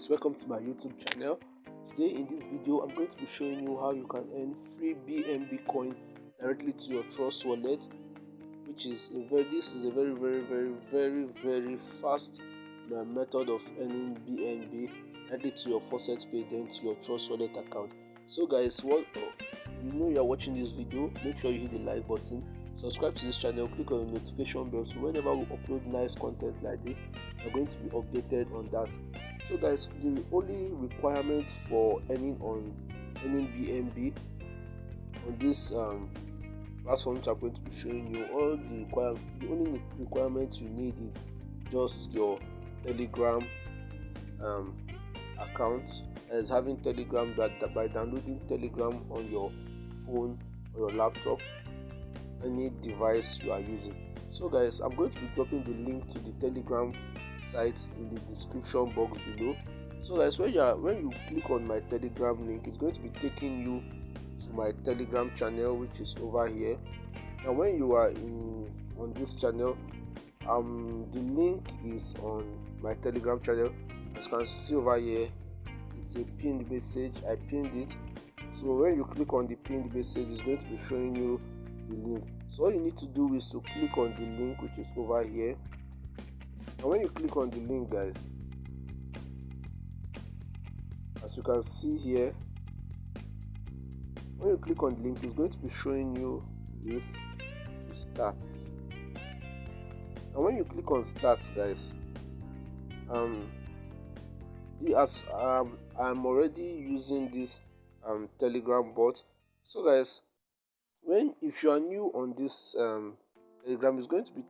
guys, welcome to my YouTube channel. Today in this video I'm going to be showing you how you can earn free BNB coin directly to your Trust wallet, which is a very fast method of earning BNB directly to your faucet pay, then to your Trust wallet account. So guys, you are watching this video, make sure you hit the like button, subscribe to this channel, click on the notification bell, so whenever we upload nice content like this, you're going to be updated on that. So guys, the only requirement for earning BNB on this platform which I'm going to be showing you, the only requirement you need is just your Telegram account, as having Telegram, by downloading Telegram on your phone or your laptop, any device you are using. So guys, I'm going to be dropping the link to the Telegram site in the description box below. So guys, when you click on my Telegram link, it's going to be taking you to my Telegram channel, which is over here. And when you are on this channel, the link is on my Telegram channel. As you can see over here, it's a pinned message. I pinned it. So when you click on the pinned message, it's going to be showing you the link. So all you need to do is to click on the link, which is over here. And when you click on the link, guys, as you can see here, when you click on the link, it's going to be showing you this to start. And when you click on start, guys, I'm already using this Telegram bot. So guys, if you are new on this Telegram, it's going to be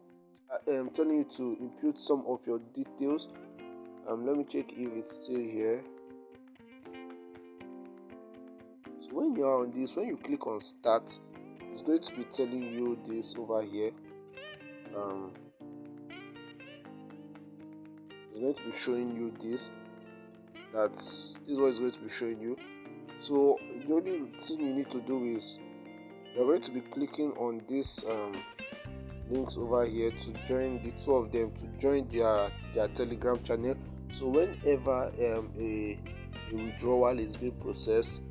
telling you to input some of your details. Let me check if it's still here. So when you are on this, when you click on start, it's going to be telling you this over here. It's going to be showing you this. This is what it's going to be showing you. So the only thing you need to do is you're going to be clicking on this links over here to join the two of them, to join their Telegram channel. So whenever a withdrawal is being processed,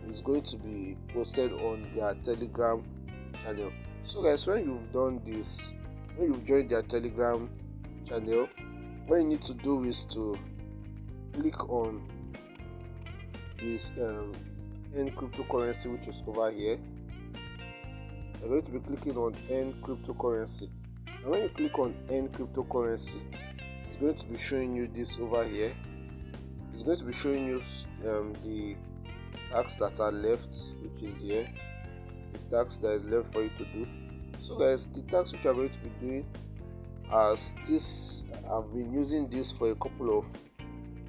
it's going to be posted on their Telegram channel. So guys, when you've done this, when you've joined their Telegram channel, what you need to do is to click on this earn cryptocurrency, which is over here. You're going to be clicking on earn cryptocurrency. And when you click on earn cryptocurrency, it's going to be showing you this over here. It's going to be showing you the tasks that are left, which is here, the tasks that is left for you to do. So guys, the tasks which I'm going to be doing, as this, I've been using this for a couple of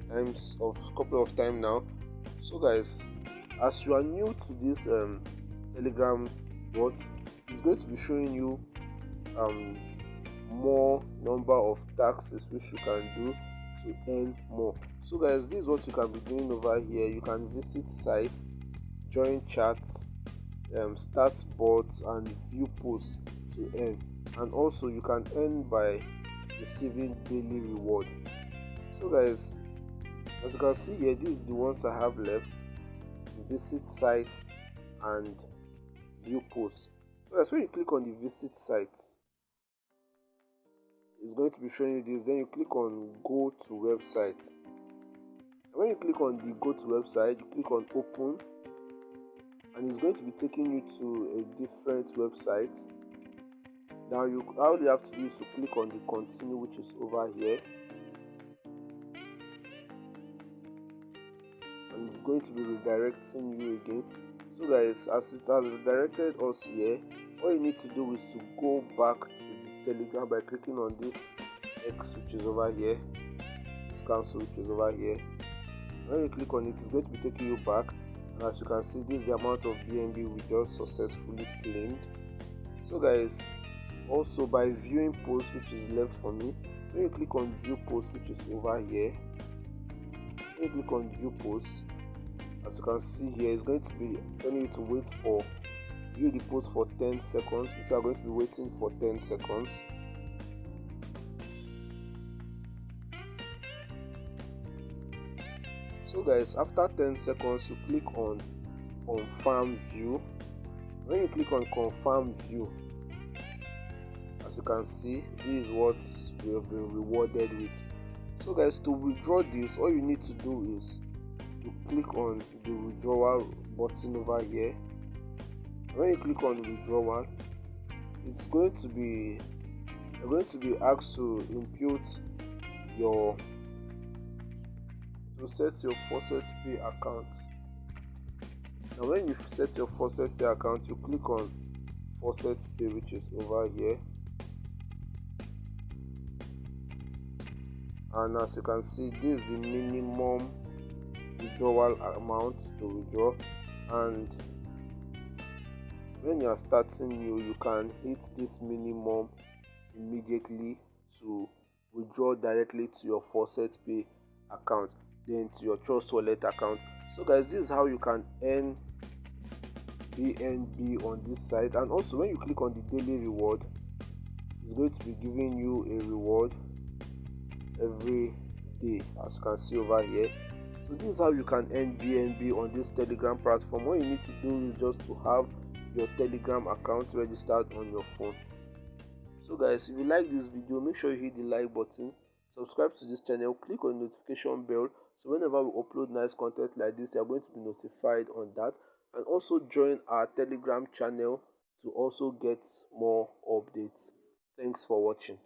times now. So guys, as you are new to this Telegram bot, it's going to be showing you more number of tasks which you can do to earn more. So guys, this is what you can be doing over here. You can visit sites, join chats, start bots, and view posts to earn. And also you can earn by receiving daily reward. So guys, as you can see here, these are the ones I have left: visit sites and view posts. So that's when you click on the visit sites, it's going to be showing you this. Then you click on go to website. And when you click on the go to website, you click on open, and it's going to be taking you to a different website. Now all you have to do is to click on the continue, which is over here, and it's going to be redirecting you again. So guys, as it has redirected us here, all you need to do is to go back to the Telegram by clicking on this X, which is over here, this cancel, which is over here. When you click on it, it's going to be taking you back, and as you can see, this is the amount of BNB we just successfully claimed. So guys, also by viewing posts, which is left for me, when you click on view posts, which is over here, when you click on view posts, as you can see here, it's going to be telling you to view the post for 10 seconds, which you are going to be waiting for 10 seconds. So guys, after 10 seconds you click on confirm view. When you click on confirm view, as you can see, this is what we have been rewarded with. So guys, to withdraw this, all you need to do is to click on the withdrawal button over here. When you click on withdrawal, it's going to be asked to input your set your faucet pay account. Now when you set your faucet pay account, you click on faucet pay, which is over here, and as you can see, this is the minimum withdrawal amount to withdraw. And when you are starting new, you can hit this minimum immediately to withdraw directly to your faucet pay account, then to your Trustwallet account. So guys, this is how you can earn BNB on this site. And also, when you click on the daily reward, it's going to be giving you a reward every day, as you can see over here. So this is how you can earn BNB on this Telegram platform. What you need to do is just to have your Telegram account registered on your phone. So guys, if you like this video, make sure you hit the like button, subscribe to this channel, click on the notification bell, so whenever we upload nice content like this, you are going to be notified on that. And also join our Telegram channel to also get more updates. Thanks for watching.